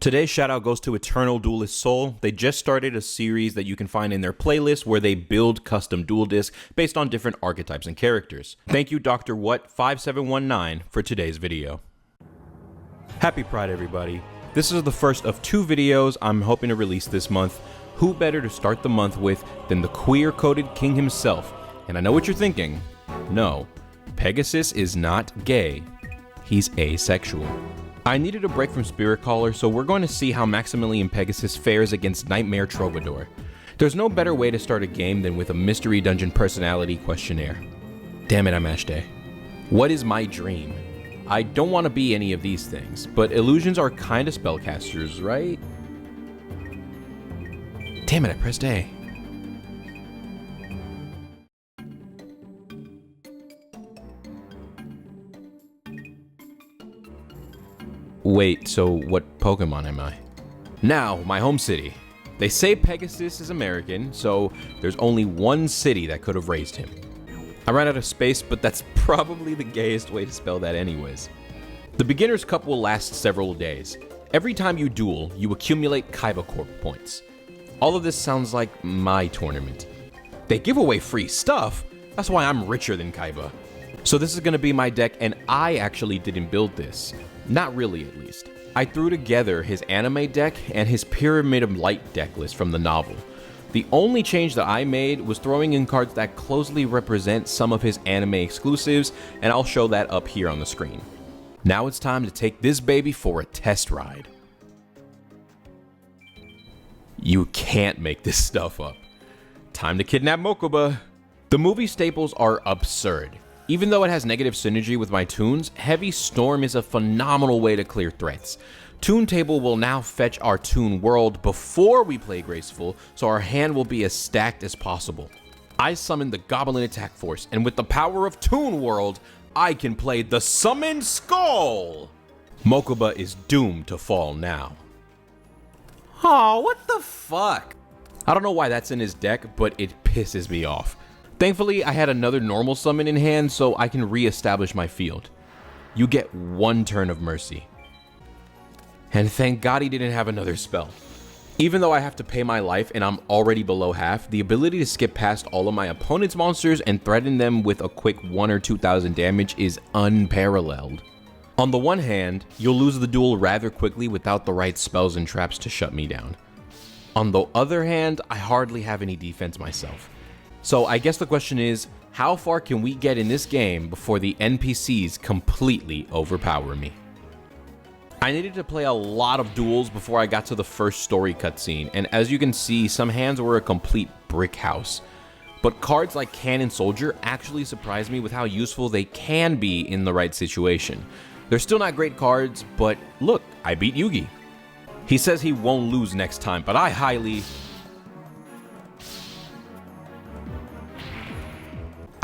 Today's shoutout goes to Eternal Duelist Soul. They just started a series that you can find in their playlist where they build custom duel discs based on different archetypes and characters. Thank you Dr. What5719 for today's video. Happy Pride everybody. This is the first of 2 videos I'm hoping to release this month. Who better to start the month with than the queer-coded king himself? And I know what you're thinking. No, Pegasus is not gay. He's asexual. I needed a break from Spirit Caller, so we're going to see how Maximillion Pegasus fares against Nightmare Troubadour. There's no better way to start a game than with a mystery dungeon personality questionnaire. Damn it, I mashed A. What is my dream? I don't want to be any of these things, but illusions are kind of spellcasters, right? Damn it, I pressed A. Wait, so what Pokemon am I? Now, my home city. They say Pegasus is American, so there's only one city that could have raised him. I ran out of space, but that's probably the gayest way to spell that anyways. The beginner's cup will last several days. Every time you duel, you accumulate Kaiba Corp points. All of this sounds like my tournament. They give away free stuff, that's why I'm richer than Kaiba. So this is gonna be my deck, and I actually didn't build this. Not really, at least. I threw together his anime deck and his Pyramid of Light deck list from the novel. The only change that I made was throwing in cards that closely represent some of his anime exclusives, and I'll show that up here on the screen. Now it's time to take this baby for a test ride. You can't make this stuff up. Time to kidnap Mokuba. The movie staples are absurd. Even though it has negative synergy with my tunes, Heavy Storm is a phenomenal way to clear threats. Toon Table will now fetch our Toon World before we play Graceful, so our hand will be as stacked as possible. I summon the Goblin Attack Force, and with the power of Toon World, I can play the Summoned Skull! Mokuba is doomed to fall now. Aw, what the fuck? I don't know why that's in his deck, but it pisses me off. Thankfully, I had another normal summon in hand, so I can re-establish my field. You get 1 turn of mercy. And thank God he didn't have another spell. Even though I have to pay my life and I'm already below half, the ability to skip past all of my opponent's monsters and threaten them with a quick 1 or 2,000 damage is unparalleled. On the one hand, you'll lose the duel rather quickly without the right spells and traps to shut me down. On the other hand, I hardly have any defense myself. So I guess the question is, how far can we get in this game before the NPCs completely overpower me? I needed to play a lot of duels before I got to the first story cutscene, and as you can see, some hands were a complete brick house. But cards like Cannon Soldier actually surprised me with how useful they can be in the right situation. They're still not great cards, but look, I beat Yugi. He says he won't lose next time, but I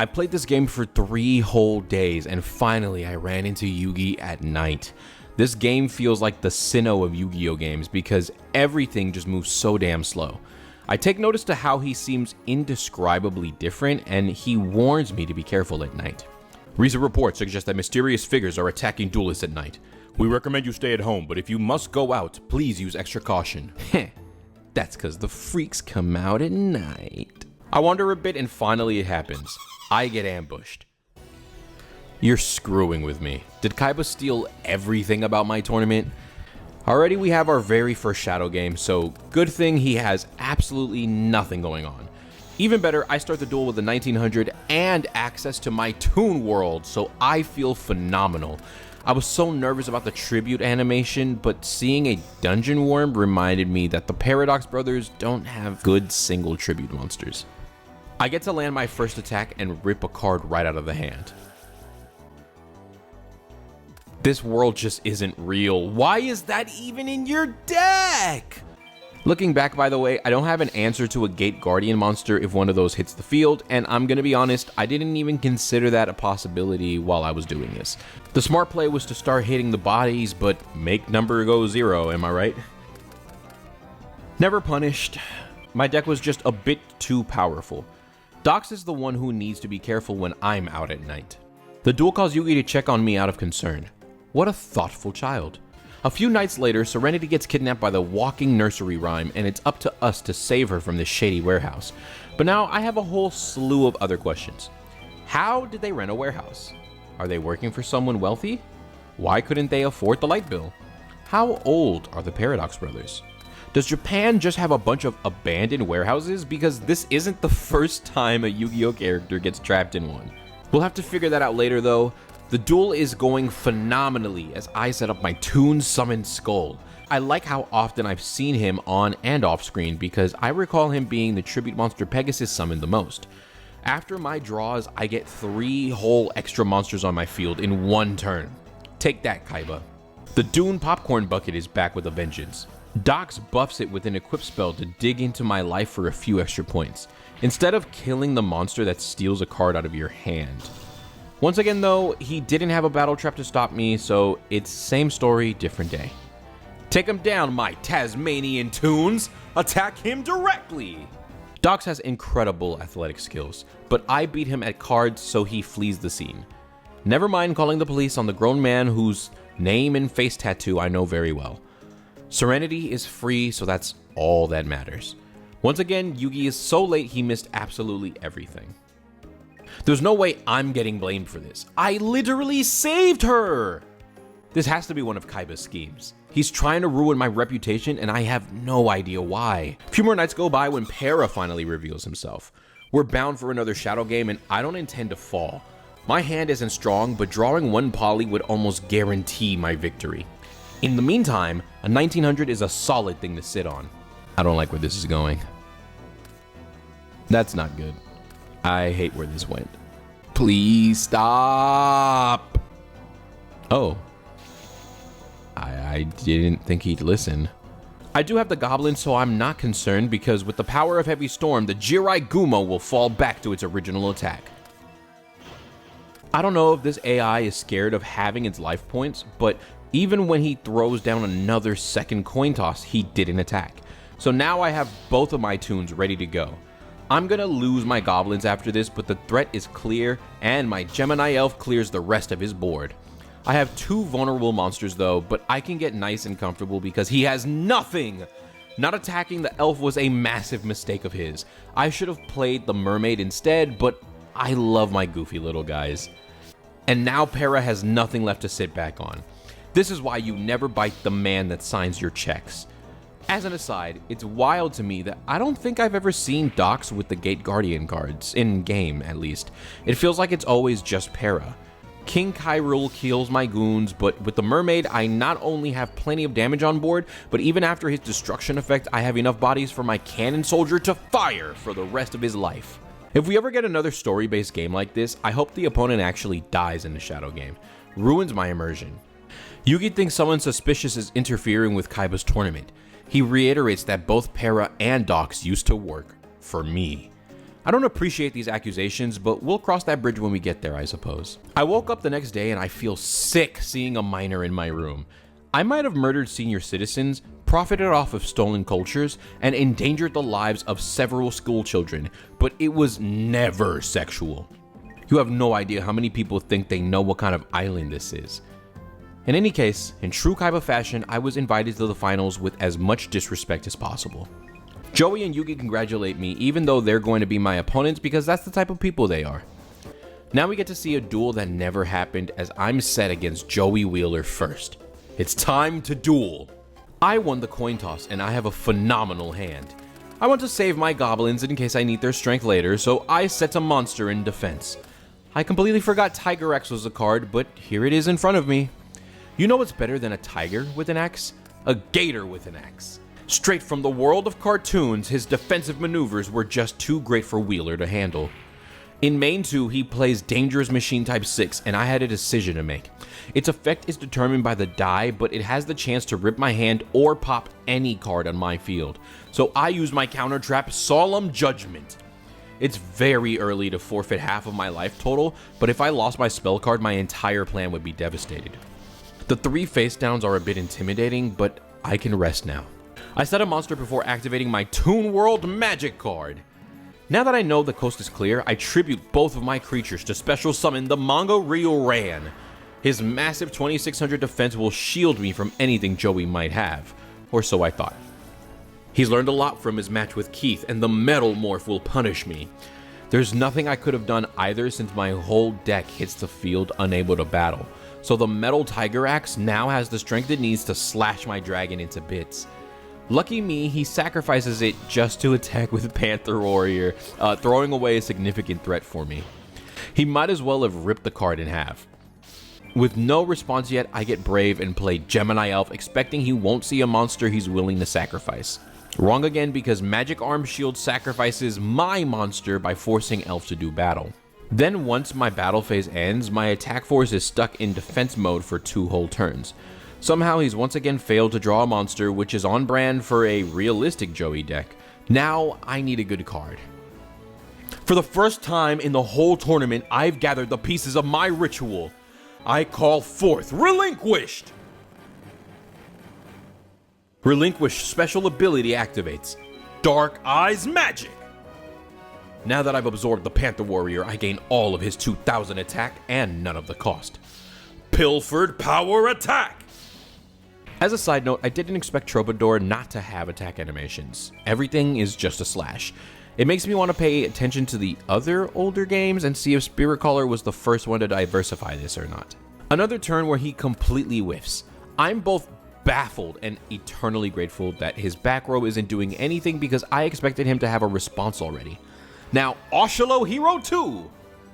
played this game for 3 whole days, and finally I ran into Yugi at night. This game feels like the Sinnoh of Yu-Gi-Oh games because everything just moves so damn slow. I take notice to how he seems indescribably different, and he warns me to be careful at night. Recent reports suggest that mysterious figures are attacking duelists at night. We recommend you stay at home, but if you must go out, please use extra caution. Heh, that's cause the freaks come out at night. I wander a bit and finally it happens. I get ambushed. You're screwing with me. Did Kaiba steal everything about my tournament? Already we have our very first shadow game, so good thing he has absolutely nothing going on. Even better, I start the duel with the 1900 and access to my Toon World, so I feel phenomenal. I was so nervous about the tribute animation, but seeing a dungeon worm reminded me that the Paradox Brothers don't have good single tribute monsters. I get to land my first attack and rip a card right out of the hand. This world just isn't real. Why is that even in your deck? Looking back, by the way, I don't have an answer to a Gate Guardian monster if one of those hits the field, and I'm gonna be honest, I didn't even consider that a possibility while I was doing this. The smart play was to start hitting the bodies, but make number go 0, am I right? Never punished. My deck was just a bit too powerful. Dox is the one who needs to be careful when I'm out at night. The duel caused Yugi to check on me out of concern. What a thoughtful child. A few nights later, Serenity gets kidnapped by the walking nursery rhyme, and it's up to us to save her from this shady warehouse. But now I have a whole slew of other questions. How did they rent a warehouse? Are they working for someone wealthy? Why couldn't they afford the light bill? How old are the Paradox Brothers? Does Japan just have a bunch of abandoned warehouses? Because this isn't the first time a Yu-Gi-Oh character gets trapped in one. We'll have to figure that out later though. The duel is going phenomenally as I set up my Toon Summoned Skull. I like how often I've seen him on and off screen because I recall him being the tribute monster Pegasus summoned the most. After my draws, I get 3 whole extra monsters on my field in one turn. Take that, Kaiba. The Dune Popcorn Bucket is back with a vengeance. Dox buffs it with an equip spell to dig into my life for a few extra points, instead of killing the monster that steals a card out of your hand. Once again though, he didn't have a battle trap to stop me, so it's same story, different day. Take him down, my Tasmanian Toons! Attack him directly! Dox has incredible athletic skills, but I beat him at cards, so he flees the scene. Never mind calling the police on the grown man whose name and face tattoo I know very well. Serenity is free, so that's all that matters. Once again, Yugi is so late he missed absolutely everything. There's no way I'm getting blamed for this. I literally saved her! This has to be one of Kaiba's schemes. He's trying to ruin my reputation and I have no idea why. A few more nights go by when Para finally reveals himself. We're bound for another shadow game and I don't intend to fall. My hand isn't strong, but drawing 1 poly would almost guarantee my victory. In the meantime, a 1900 is a solid thing to sit on. I don't like where this is going. That's not good. I hate where this went. Please stop. Oh. I didn't think he'd listen. I do have the goblin, so I'm not concerned because with the power of Heavy Storm, the Jirai Gumo will fall back to its original attack. I don't know if this AI is scared of having its life points, but even when he throws down another second coin toss, he didn't attack. So now I have both of my tunes ready to go. I'm gonna lose my goblins after this, but the threat is clear and my Gemini Elf clears the rest of his board. I have 2 vulnerable monsters though, but I can get nice and comfortable because he has nothing! Not attacking the elf was a massive mistake of his. I should have played the mermaid instead, but I love my goofy little guys. And now Para has nothing left to sit back on. This is why you never bite the man that signs your checks. As an aside, it's wild to me that I don't think I've ever seen Dox with the Gate Guardian cards, in game at least. It feels like it's always just Para. King Kyrule kills my goons, but with the mermaid, I not only have plenty of damage on board, but even after his destruction effect, I have enough bodies for my cannon soldier to fire for the rest of his life. If we ever get another story-based game like this, I hope the opponent actually dies in the shadow game. Ruins my immersion. Yugi thinks someone suspicious is interfering with Kaiba's tournament. He reiterates that both Para and Dox used to work for me. I don't appreciate these accusations, but we'll cross that bridge when we get there, I suppose. I woke up the next day and I feel sick seeing a minor in my room. I might have murdered senior citizens, profited off of stolen cultures, and endangered the lives of several school children, but it was never sexual. You have no idea how many people think they know what kind of island this is. In any case, in true Kaiba fashion, I was invited to the finals with as much disrespect as possible. Joey and Yugi congratulate me even though they're going to be my opponents because that's the type of people they are. Now we get to see a duel that never happened as I'm set against Joey Wheeler first. It's time to duel. I won the coin toss and I have a phenomenal hand. I want to save my goblins in case I need their strength later, so I set a monster in defense. I completely forgot Tiger X was a card, but here it is in front of me. You know what's better than a tiger with an X? A gator with an X. Straight from the world of cartoons, his defensive maneuvers were just too great for Wheeler to handle. In main 2, he plays Dangerous Machine Type 6, and I had a decision to make. Its effect is determined by the die, but it has the chance to rip my hand or pop any card on my field. So I use my counter trap, Solemn Judgment. It's very early to forfeit half of my life total, but if I lost my spell card, my entire plan would be devastated. The 3 face downs are a bit intimidating, but I can rest now. I set a monster before activating my Toon World Magic card. Now that I know the coast is clear, I tribute both of my creatures to special summon the Manga Rio Ran. His massive 2600 defense will shield me from anything Joey might have, or so I thought. He's learned a lot from his match with Keith, and the Metal Morph will punish me. There's nothing I could have done either since my whole deck hits the field unable to battle, so the Metal Tiger Axe now has the strength it needs to slash my dragon into bits. Lucky me, he sacrifices it just to attack with Panther Warrior, throwing away a significant threat for me. He might as well have ripped the card in half. With no response yet, I get brave and play Gemini Elf, expecting he won't see a monster he's willing to sacrifice. Wrong again, because Magic Arm Shield sacrifices my monster by forcing Elf to do battle. Then once my battle phase ends, my attack force is stuck in defense mode for 2 whole turns. Somehow he's once again failed to draw a monster, which is on brand for a realistic Joey deck. Now I need a good card. For the first time in the whole tournament, I've gathered the pieces of my ritual. I call forth Relinquished! Relinquished special ability activates. Dark Eyes Magic! Now that I've absorbed the Panther Warrior, I gain all of his 2000 attack and none of the cost. Pilfered Power Attack! As a side note, I didn't expect Troubadour not to have attack animations. Everything is just a slash. It makes me want to pay attention to the other older games and see if Spirit Caller was the first one to diversify this or not. Another turn where he completely whiffs. I'm both baffled and eternally grateful that his back row isn't doing anything because I expected him to have a response already. Now, Oshalo Hero 2,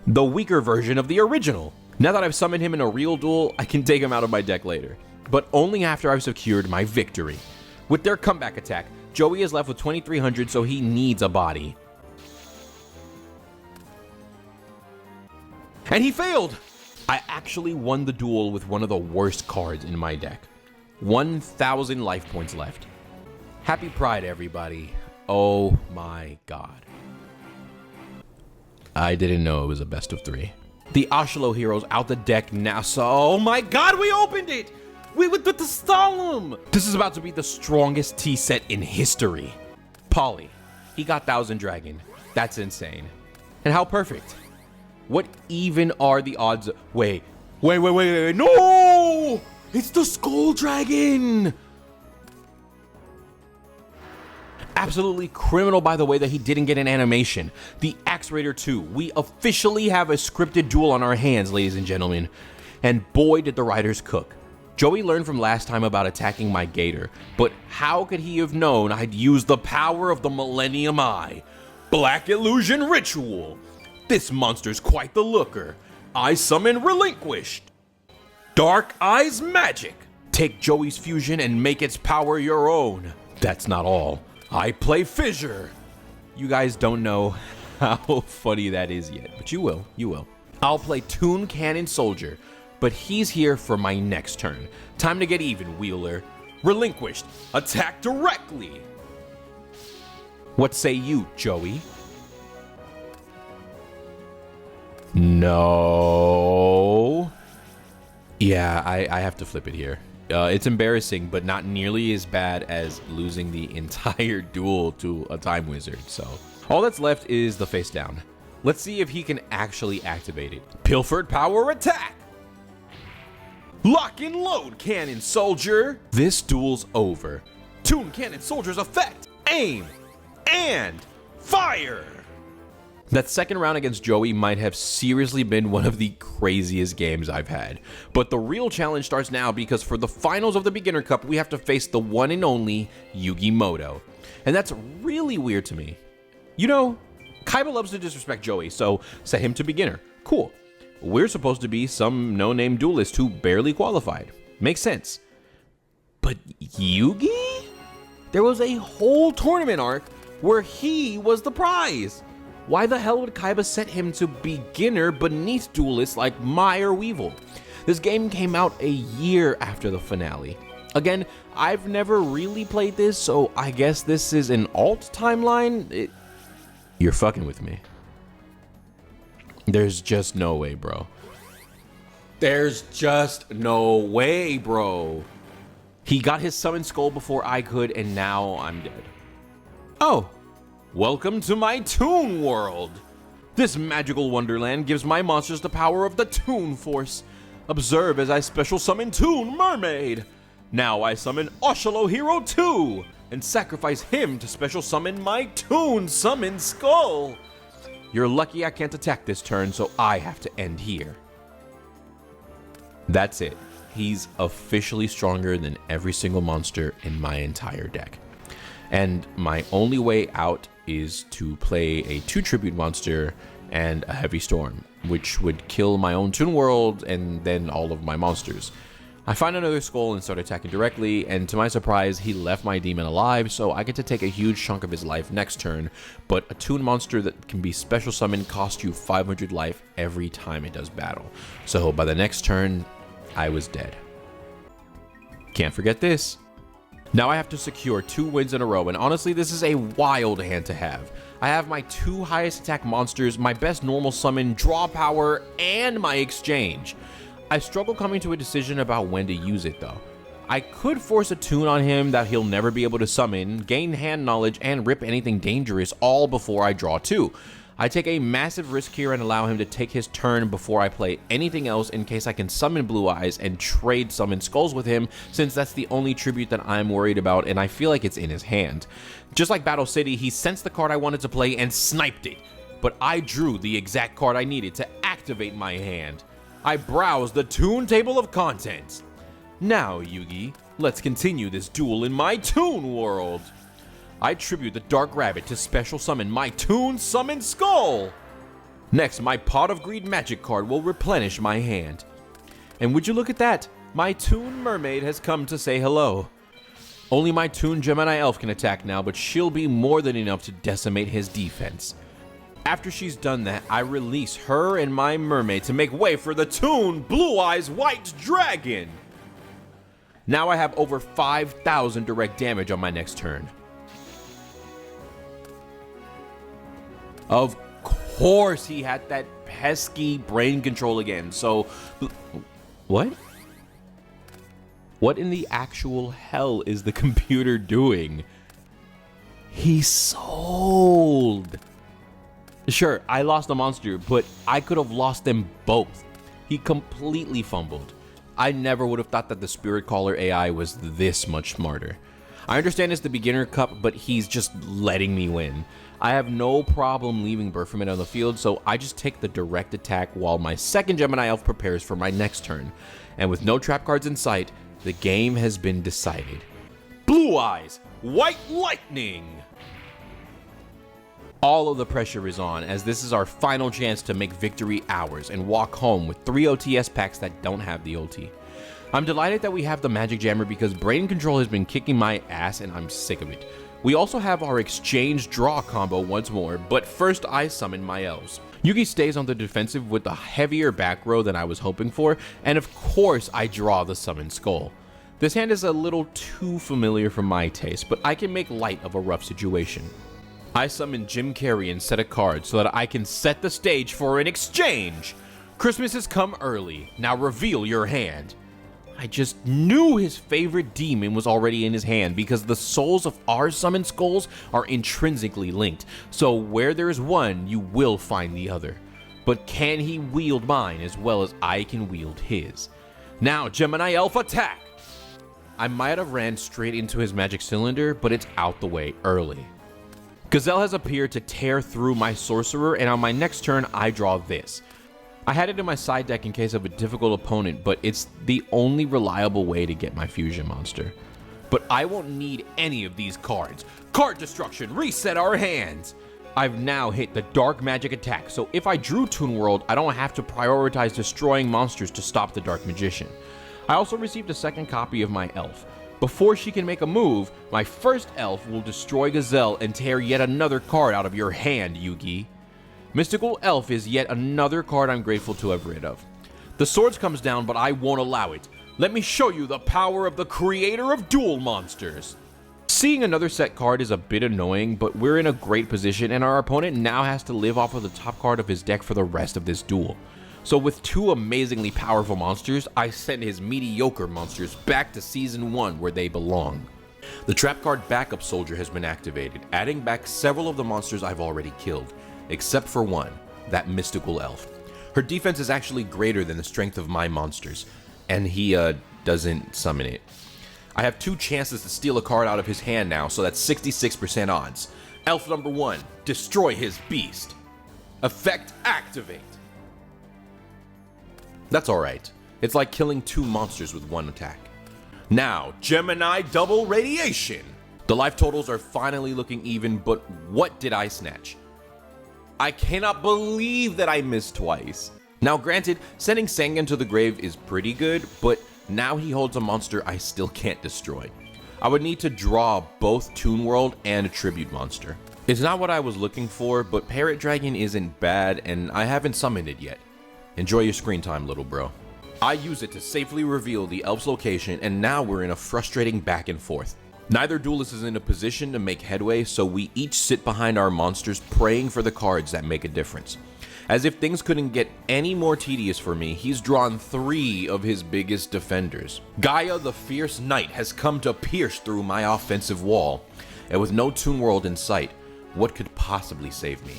the weaker version of the original. Now that I've summoned him in a real duel, I can take him out of my deck later, but only after I've secured my victory. With their comeback attack, Joey is left with 2300, so he needs a body. And he failed! I actually won the duel with one of the worst cards in my deck. 1000 life points left. Happy Pride, everybody. Oh my god. I didn't know it was a best of 3. The Oshalo Hero's out the deck now, so oh my god, we opened it! We with the Solemn! This is about to be the strongest T set in history. Polly, he got 1000 Dragon. That's insane. And how perfect. What even are the odds? Wait, no! It's the Skull Dragon! Absolutely criminal, by the way, that he didn't get an animation. The Axe Raider 2. We officially have a scripted duel on our hands, ladies and gentlemen. And boy, did the writers cook. Joey learned from last time about attacking my Gator, but how could he have known I'd use the power of the Millennium Eye? Black Illusion Ritual. This monster's quite the looker. I summon Relinquished. Dark Eyes Magic. Take Joey's fusion and make its power your own. That's not all. I play Fissure. You guys don't know how funny that is yet, but you will. I'll play Toon Cannon Soldier, but he's here for my next turn. Time to get even, Wheeler. Relinquished. Attack directly. What say you, Joey? No. Yeah, I have to flip it here. It's embarrassing, but not nearly as bad as losing the entire duel to a Time Wizard, so. All that's left is the face down. Let's see if he can actually activate it. Pilfered Power Attack! Lock and Load, Cannon Soldier! This duel's over. Toon Cannon Soldier's effect! Aim! And fire! That second round against Joey might have seriously been one of the craziest games I've had. But the real challenge starts now because for the finals of the Beginner Cup, we have to face the one and only Yugi Muto. And that's really weird to me. You know, Kaiba loves to disrespect Joey, so set him to Beginner. Cool. We're supposed to be some no-name duelist who barely qualified. Makes sense. But Yugi? There was a whole tournament arc where he was the prize. Why the hell would Kaiba set him to beginner beneath duelists like Mai or Weevil? This game came out a year after the finale. Again, I've never really played this, so I guess this is an alt timeline? You're fucking with me. There's just no way, bro. There's just no way, bro. He got his summon skull before I could, and now I'm dead. Oh. Welcome to my Toon world! This magical wonderland gives my monsters the power of the Toon Force. Observe as I special summon Toon Mermaid. Now I summon Oshalo Hero 2 and sacrifice him to special summon my Toon Summon Skull. You're lucky I can't attack this turn, so I have to end here. That's it. He's officially stronger than every single monster in my entire deck. And my only way out is to play a 2 tribute monster and a heavy storm, which would kill my own Toon World and then all of my monsters. I find another skull and start attacking directly, and to my surprise, he left my demon alive, so I get to take a huge chunk of his life next turn, but a Toon monster that can be special summoned costs you 500 life every time it does battle. So by the next turn, I was dead. Can't forget this. Now I have to secure 2 wins in a row, and honestly, this is a wild hand to have. I have my 2 highest attack monsters, my best normal summon, draw power, and my exchange. I struggle coming to a decision about when to use it though. I could force a Toon on him that he'll never be able to summon, gain hand knowledge, and rip anything dangerous all before I draw 2. I take a massive risk here and allow him to take his turn before I play anything else in case I can summon Blue Eyes and trade summon skulls with him, since that's the only tribute that I'm worried about and I feel like it's in his hand. Just like Battle City, he sensed the card I wanted to play and sniped it, but I drew the exact card I needed to activate my hand. I browsed the Toon table of contents. Now, Yugi, let's continue this duel in my Toon world. I tribute the Dark Rabbit to special summon my Toon Summon Skull. Next, my Pot of Greed magic card will replenish my hand. And would you look at that? My Toon Mermaid has come to say hello. Only my Toon Gemini Elf can attack now, but she'll be more than enough to decimate his defense. After she's done that, I release her and my mermaid to make way for the Toon Blue Eyes White Dragon. Now I have over 5,000 direct damage on my next turn. Of course he had that pesky brain control again, so... What? What in the actual hell is the computer doing? He sold! Sure, I lost a monster, but I could have lost them both. He completely fumbled. I never would have thought that the Spirit Caller AI was this much smarter. I understand it's the beginner cup, but he's just letting me win. I have no problem leaving Berferman on the field, so I just take the direct attack while my second Gemini Elf prepares for my next turn. And with no trap cards in sight, the game has been decided. Blue Eyes, White Lightning! All of the pressure is on, as this is our final chance to make victory ours and walk home with 3 OTS packs that don't have the OT. I'm delighted that we have the Magic Jammer because Brain Control has been kicking my ass and I'm sick of it. We also have our Exchange Draw combo once more, but first I summon my elves. Yugi stays on the defensive with a heavier back row than I was hoping for, and of course I draw the Summon Skull. This hand is a little too familiar for my taste, but I can make light of a rough situation. I summon Jim Carrey and set a card so that I can set the stage for an exchange. Christmas has come early. Now reveal your hand. I just knew his favorite demon was already in his hand because the souls of our summoned skulls are intrinsically linked. So where there is one, you will find the other. But can he wield mine as well as I can wield his? Now Gemini Elf attack! I might have ran straight into his magic cylinder, but it's out the way early. Gazelle has appeared to tear through my sorcerer, and on my next turn, I draw this. I had it in my side deck in case of a difficult opponent, but it's the only reliable way to get my fusion monster. But I won't need any of these cards. Card destruction, reset our hands! I've now hit the dark magic attack, so if I drew Toon World, I don't have to prioritize destroying monsters to stop the Dark Magician. I also received a second copy of my elf. Before she can make a move, my first elf will destroy Gazelle and tear yet another card out of your hand, Yugi. Mystical Elf is yet another card I'm grateful to have rid of. The swords comes down, but I won't allow it. Let me show you the power of the creator of duel monsters. Seeing another set card is a bit annoying, but we're in a great position and our opponent now has to live off of the top card of his deck for the rest of this duel. So with 2 amazingly powerful monsters, I send his mediocre monsters back to Season 1 where they belong. The trap card Backup Soldier has been activated, adding back several of the monsters I've already killed, except for one, that Mystical Elf. Her defense is actually greater than the strength of my monsters, and he doesn't summon it. I have 2 chances to steal a card out of his hand now, so that's 66% odds. Elf number 1, destroy his beast. Effect activate. That's alright. It's like killing 2 monsters with 1 attack. Now, Gemini double radiation. The life totals are finally looking even, but what did I snatch? I cannot believe that I missed twice. Now granted, sending Sangan to the grave is pretty good, but now he holds a monster I still can't destroy. I would need to draw both Toon World and a tribute monster. It's not what I was looking for, but Parrot Dragon isn't bad and I haven't summoned it yet. Enjoy your screen time, little bro. I use it to safely reveal the elf's location, and now we're in a frustrating back and forth. Neither duelist is in a position to make headway, so we each sit behind our monsters praying for the cards that make a difference. As if things couldn't get any more tedious for me, he's drawn 3 of his biggest defenders. Gaia the Fierce Knight has come to pierce through my offensive wall, and with no Toon World in sight, what could possibly save me?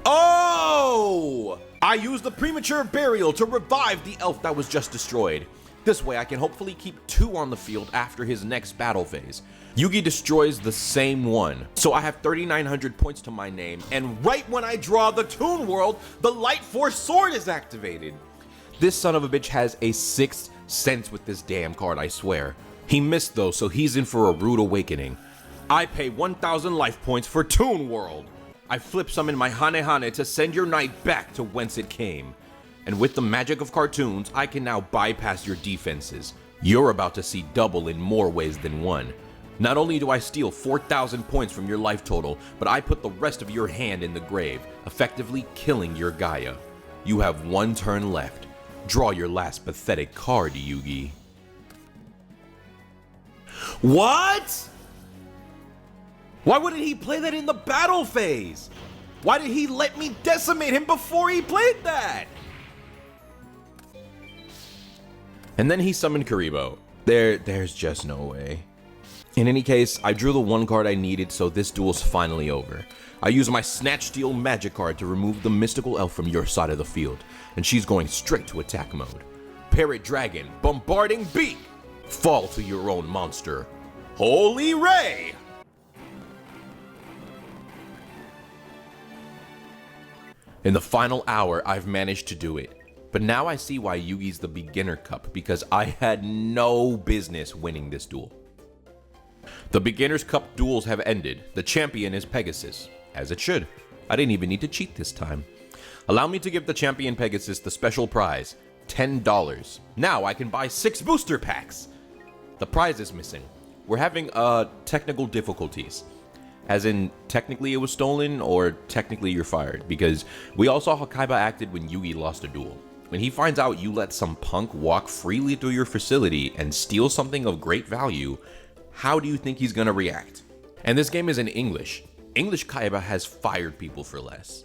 Oh! I used the premature burial to revive the elf that was just destroyed. This way I can hopefully keep 2 on the field after his next battle phase. Yugi destroys the same one, so I have 3,900 points to my name, and right when I draw the Toon World, the Light Force Sword is activated. This son of a bitch has a 6th sense with this damn card, I swear. He missed though, so he's in for a rude awakening. I pay 1,000 life points for Toon World. I flip summon my Hane Hane to send your knight back to whence it came. And with the magic of cartoons, I can now bypass your defenses. You're about to see double in more ways than one. Not only do I steal 4,000 points from your life total, but I put the rest of your hand in the grave, effectively killing your Gaia. You have 1 turn left. Draw your last pathetic card, Yugi. What? Why wouldn't he play that in the battle phase? Why did he let me decimate him before he played that? And then he summoned Karibo. There's just no way. In any case, I drew the 1 card I needed, so this duel's finally over. I use my Snatch Steal magic card to remove the mystical elf from your side of the field, and she's going straight to attack mode. Parrot Dragon, bombarding beak! Fall to your own monster. Holy Ray! In the final hour, I've managed to do it. But now I see why Yugi's the beginner cup, because I had no business winning this duel. The beginner's cup duels have ended. The champion is Pegasus, as it should. I didn't even need to cheat this time. Allow me to give the champion Pegasus the special prize, $10. Now I can buy 6 booster packs. The prize is missing. We're having technical difficulties. As in, technically it was stolen, or technically you're fired, because we all saw how Kaiba acted when Yugi lost a duel. When he finds out you let some punk walk freely through your facility and steal something of great value, how do you think he's gonna react? And this game is in English. English Kaiba has fired people for less.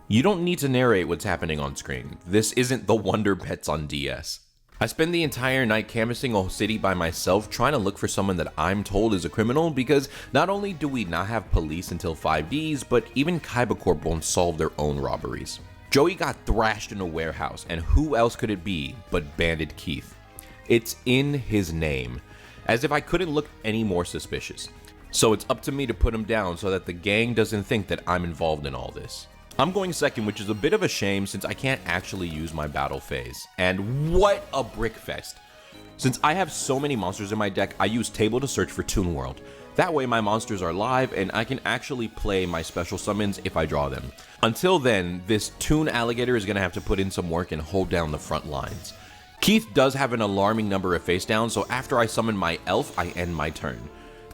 You don't need to narrate what's happening on screen. This isn't the Wonder Pets on DS. I spend the entire night canvassing a city by myself, trying to look for someone that I'm told is a criminal, because not only do we not have police until 5Ds, but even Kaiba Corp won't solve their own robberies. Joey got thrashed in a warehouse, and who else could it be but Bandit Keith? It's in his name, as if I couldn't look any more suspicious. So it's up to me to put him down so that the gang doesn't think that I'm involved in all this. I'm going second, which is a bit of a shame since I can't actually use my battle phase. And what a brick fest. Since I have so many monsters in my deck, I use table to search for Toon World. That way my monsters are live and I can actually play my special summons if I draw them. Until then, this Toon Alligator is going to have to put in some work and hold down the front lines. Keith does have an alarming number of face downs, so after I summon my elf, I end my turn.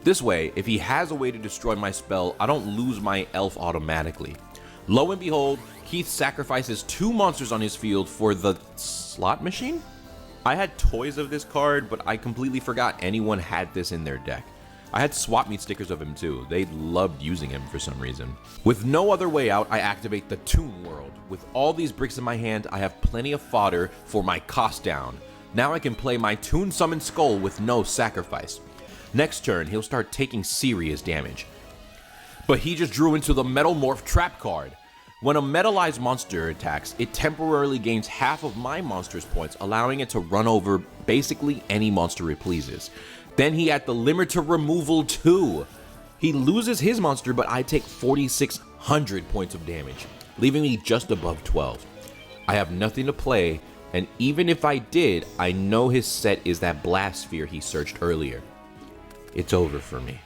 This way, if he has a way to destroy my spell, I don't lose my elf automatically. Lo and behold, Keith sacrifices 2 monsters on his field for the slot machine? I had toys of this card, but I completely forgot anyone had this in their deck. I had swap meet stickers of him too. They loved using him for some reason. With no other way out, I activate the Toon World. With all these bricks in my hand, I have plenty of fodder for my cost down. Now I can play my Toon Summon Skull with no sacrifice. Next turn, he'll start taking serious damage. but he just drew into the Metal Morph trap card. When a metallized monster attacks, it temporarily gains half of my monster's points, allowing it to run over basically any monster it pleases. Then he had the limiter removal too. He loses his monster, but I take 4,600 points of damage, leaving me just above 12. I have nothing to play, and even if I did, I know his set is that blast sphere he searched earlier. It's over for me.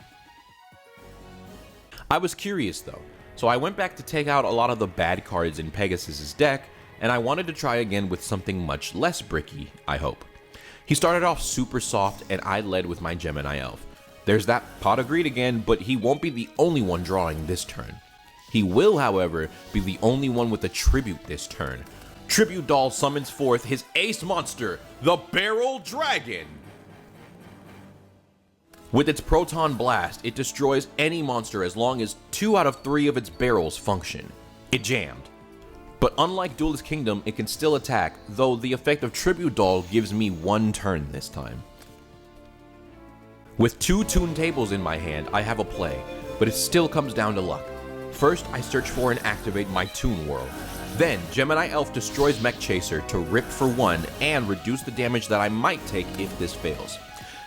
I was curious though, so I went back to take out a lot of the bad cards in Pegasus's deck, and I wanted to try again with something much less bricky, I hope. He started off super soft, and I led with my Gemini Elf. There's that pot of greed again, but he won't be the only one drawing this turn. He will, however, be the only one with a tribute this turn. Tribute Doll summons forth his ace monster, the Barrel Dragon. With its Proton Blast, it destroys any monster as long as 2 out of 3 of its barrels function. It jammed. But unlike Duelist Kingdom, it can still attack, though the effect of Tribute Doll gives me 1 turn this time. With 2 Toon Tables in my hand, I have a play, but it still comes down to luck. First, I search for and activate my Toon World. Then, Gemini Elf destroys Mech Chaser to rip for 1 and reduce the damage that I might take if this fails.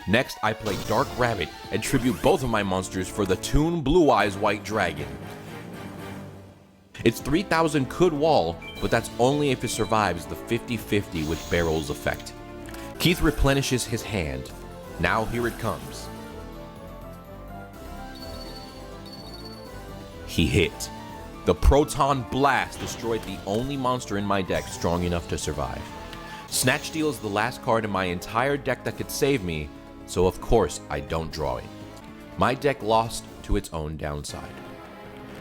Next, I play Dark Rabbit and tribute both of my monsters for the Toon Blue Eyes White Dragon. Its 3,000 could wall, but that's only if it survives the 50-50 with Barrel's effect. Keith replenishes his hand. Now here it comes. He hit. The Proton Blast destroyed the only monster in my deck strong enough to survive. Snatch Steal is the last card in my entire deck that could save me, so of course I don't draw it. My deck lost to its own downside.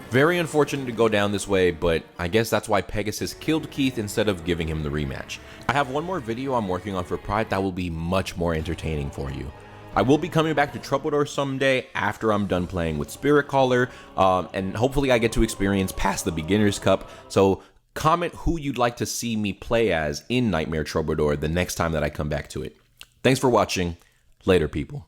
Very unfortunate to go down this way, but I guess that's why Pegasus killed Keith instead of giving him the rematch. I have one more video I'm working on for Pride that will be much more entertaining for you. I will be coming back to Troubadour someday after I'm done playing with Spirit Caller, and hopefully I get to experience past the Beginner's Cup, so comment who you'd like to see me play as in Nightmare Troubadour the next time that I come back to it. Thanks for watching. Later, people.